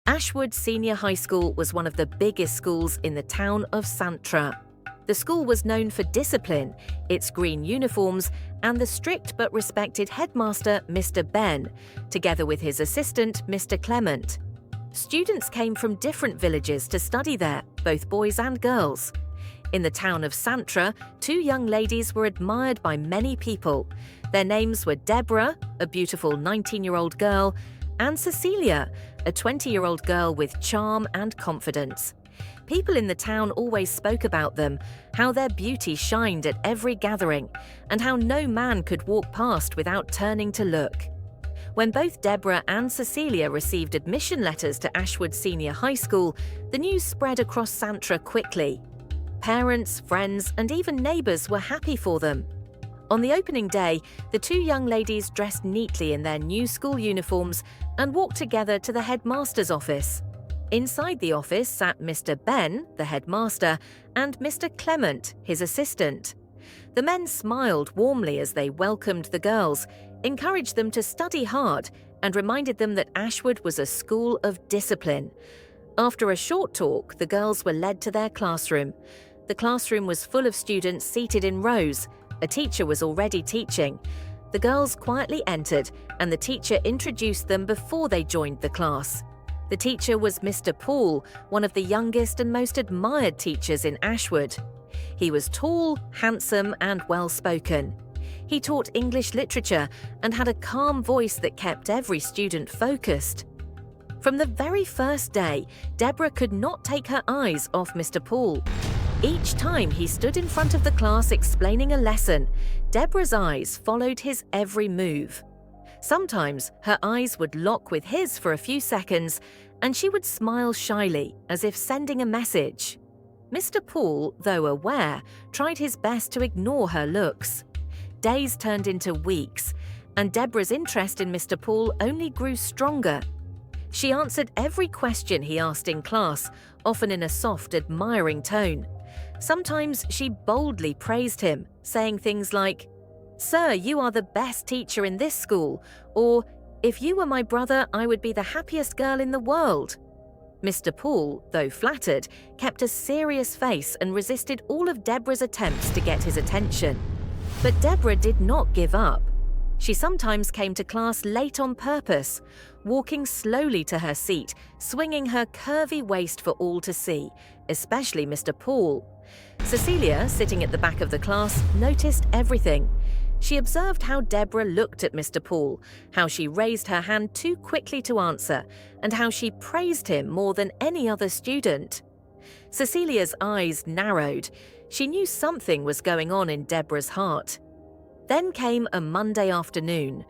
Ashwood Senior High School was one of the biggest schools in the town of Santra. The school was known for discipline, its green uniforms, and the strict but respected headmaster, Mr. Ben, together with his assistant, Mr. Clement. Students came from different villages to study there, both boys and girls. In the town of Santra, two young ladies were admired by many people. Their names were Deborah, a beautiful 19-year-old girl, and Cecilia, a 20-year-old girl with charm and confidence. People in the town always spoke about them, how their beauty shined at every gathering, and how no man could walk past without turning to look. When both Deborah and Cecilia received admission letters to Ashwood Senior High School, the news spread across Santra quickly. Parents, friends, and even neighbours were happy for them. On the opening day, the two young ladies dressed neatly in their new school uniforms and walked together to the headmaster's office. Inside the office sat Mr. Ben, the headmaster, and Mr. Clement, his assistant. The men smiled warmly as they welcomed the girls, encouraged them to study hard, and reminded them that Ashwood was a school of discipline. After a short talk, the girls were led to their classroom. The classroom was full of students seated in rows. A teacher was already teaching. The girls quietly entered, and the teacher introduced them before they joined the class. The teacher was Mr. Paul, one of the youngest and most admired teachers in Ashwood. He was tall, handsome, and well-spoken. He taught English literature and had a calm voice that kept every student focused. From the very first day, Deborah could not take her eyes off Mr. Paul. Each time he stood in front of the class explaining a lesson, Deborah's eyes followed his every move. Sometimes her eyes would lock with his for a few seconds, and she would smile shyly, as if sending a message. Mr. Paul, though aware, tried his best to ignore her looks. Days turned into weeks, and Deborah's interest in Mr. Paul only grew stronger. She answered every question he asked in class, often in a soft, admiring tone. Sometimes she boldly praised him, saying things like, "Sir, you are the best teacher in this school," or, "If you were my brother, I would be the happiest girl in the world." Mr. Paul, though flattered, kept a serious face and resisted all of Deborah's attempts to get his attention. But Deborah did not give up. She sometimes came to class late on purpose, walking slowly to her seat, swinging her curvy waist for all to see, especially Mr. Paul. Cecilia, sitting at the back of the class, noticed everything. She observed how Deborah looked at Mr. Paul, how she raised her hand too quickly to answer, and how she praised him more than any other student. Cecilia's eyes narrowed. She knew something was going on in Deborah's heart. Then came a Monday afternoon.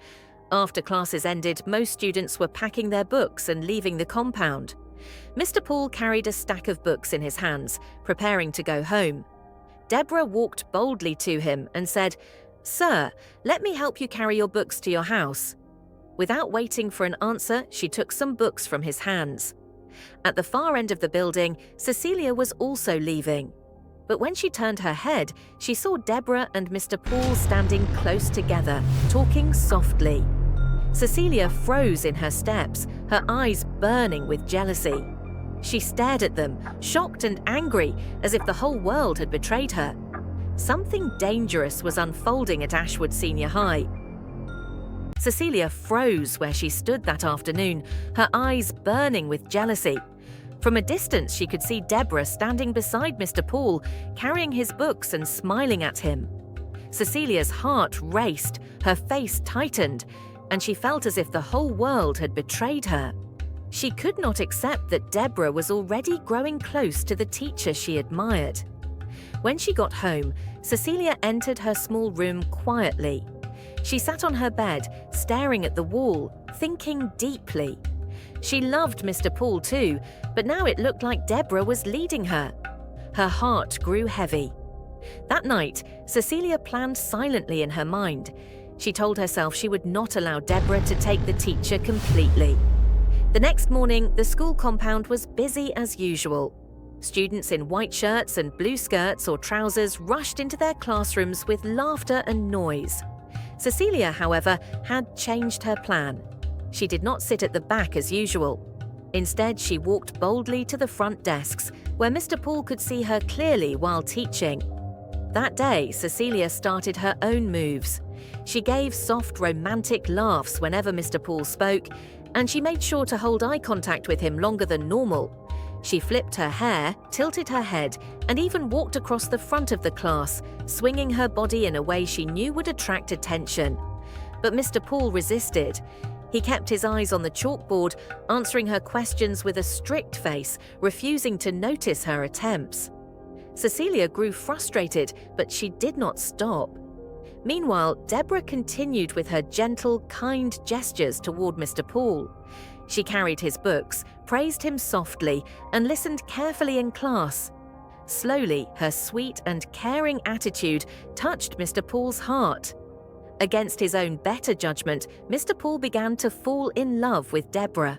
After classes ended, most students were packing their books and leaving the compound. Mr. Paul carried a stack of books in his hands, preparing to go home. Deborah walked boldly to him and said, "Sir, let me help you carry your books to your house." Without waiting for an answer, she took some books from his hands. At the far end of the building, Cecilia was also leaving. But when she turned her head, she saw Deborah and Mr. Paul standing close together, talking softly. Cecilia froze in her steps, her eyes burning with jealousy. She stared at them, shocked and angry, as if the whole world had betrayed her. Something dangerous was unfolding at Ashwood Senior High. Cecilia froze where she stood that afternoon, her eyes burning with jealousy. From a distance, she could see Deborah standing beside Mr. Paul, carrying his books and smiling at him. Cecilia's heart raced, her face tightened, and she felt as if the whole world had betrayed her. She could not accept that Deborah was already growing close to the teacher she admired. When she got home, Cecilia entered her small room quietly. She sat on her bed, staring at the wall, thinking deeply. She loved Mr. Paul too, but now it looked like Deborah was leading her. Her heart grew heavy. That night, Cecilia planned silently in her mind. She told herself she would not allow Deborah to take the teacher completely. The next morning, the school compound was busy as usual. Students in white shirts and blue skirts or trousers rushed into their classrooms with laughter and noise. Cecilia, however, had changed her plan. She did not sit at the back as usual. Instead, she walked boldly to the front desks, where Mr. Poole could see her clearly while teaching. That day, Cecilia started her own moves. She gave soft, romantic laughs whenever Mr. Poole spoke, and she made sure to hold eye contact with him longer than normal. She flipped her hair, tilted her head, and even walked across the front of the class, swinging her body in a way she knew would attract attention. But Mr. Poole resisted. He kept his eyes on the chalkboard, answering her questions with a strict face, refusing to notice her attempts. Cecilia grew frustrated, but she did not stop. Meanwhile, Deborah continued with her gentle, kind gestures toward Mr. Poole. She carried his books, praised him softly, and listened carefully in class. Slowly, her sweet and caring attitude touched Mr. Poole's heart. Against his own better judgment, Mr. Poole began to fall in love with Deborah.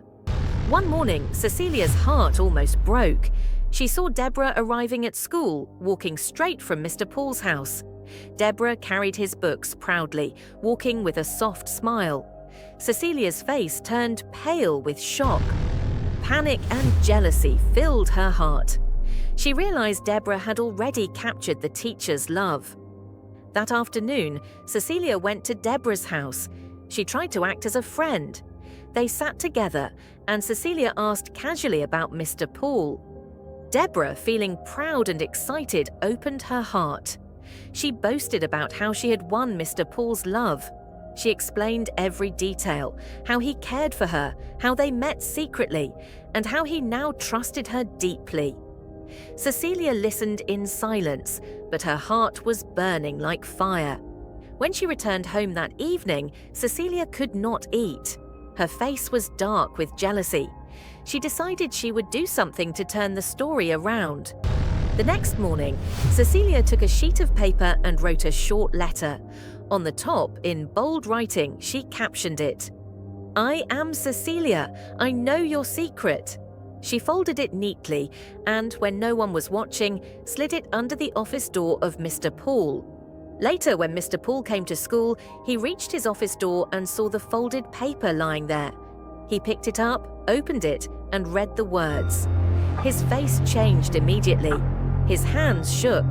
One morning, Cecilia's heart almost broke. She saw Deborah arriving at school, walking straight from Mr. Poole's house. Deborah carried his books proudly, walking with a soft smile. Cecilia's face turned pale with shock. Panic and jealousy filled her heart. She realized Deborah had already captured the teacher's love. That afternoon, Cecilia went to Deborah's house. She tried to act as a friend. They sat together, and Cecilia asked casually about Mr. Poole. Deborah, feeling proud and excited, opened her heart. She boasted about how she had won Mr. Poole's love. She explained every detail, how he cared for her, how they met secretly, and how he now trusted her deeply. Cecilia listened in silence, but her heart was burning like fire. When she returned home that evening, Cecilia could not eat. Her face was dark with jealousy. She decided she would do something to turn the story around. The next morning, Cecilia took a sheet of paper and wrote a short letter. On the top, in bold writing, she captioned it, "I am Cecilia. I know your secret." She folded it neatly and, when no one was watching, slid it under the office door of Mr. Poole. Later, when Mr. Poole came to school, he reached his office door and saw the folded paper lying there. He picked it up, opened it, and read the words. His face changed immediately. His hands shook.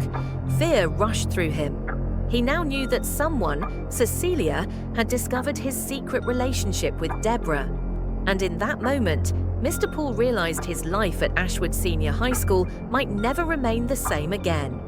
Fear rushed through him. He now knew that someone, Cecilia, had discovered his secret relationship with Deborah. And in that moment, Mr. Poole realized his life at Ashwood Senior High School might never remain the same again.